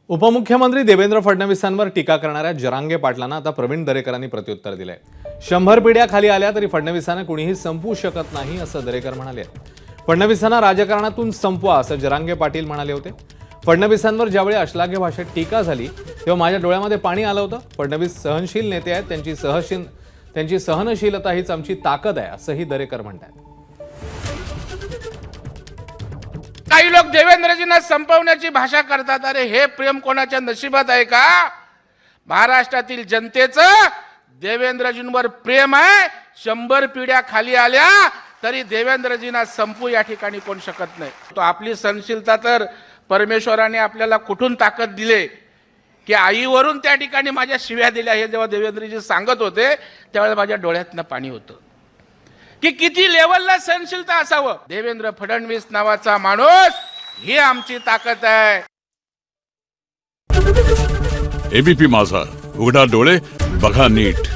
उपमुख्यमंत्री देवेंद्र फडणवीसांवर टीका करणाऱ्या जरांगे पाटलांना आता प्रवीण दरेकरांनी प्रत्युत्तर दिलंय। 100 पिढ्या खाली आल्या तरी फडणवीसांना कुणीही संपवू शकत नाही असं दरेकर म्हणाले। फडणवीसांना राजकारणातून संपवा असं जरांगे पाटील म्हणाले होते। फडणवीसांवर ज्यावेळी अश्लाघ्य भाषेत टीका झाली तेव्हा माझ्या डोळ्यामध्ये पाणी आलं होतं। फडणवीस सहनशील नेते आहेत, त्यांची सहनशीलता हीच आमची ताकद आहे असंही दरेकर म्हणतात। काही लोक देवेंद्रजींना संपवण्याची भाषा करतात। अरे हे प्रेम कोणाच्या नशिबात आहे का? महाराष्ट्रातील जनतेचं देवेंद्रजींवर प्रेम आहे। 100 पिढ्या खाली आल्या तरी देवेंद्रजींना संपू या ठिकाणी कोण शकत नाही। तो आपली सहनशीलता तर परमेश्वराने आपल्याला कुठून ताकद दिले की आईवरून त्या ठिकाणी माझ्या शिव्या दिल्या हे जेव्हा देवेंद्रजी सांगत होते त्यावेळेस माझ्या डोळ्यातनं पाणी होतं की किती लेवलला सहनशीलता असावं। देवेंद्र फडणवीस नावाचा माणूस ही आमची ताकद आहे। एबीपी माझा, उघडा डोळे बघा नीट।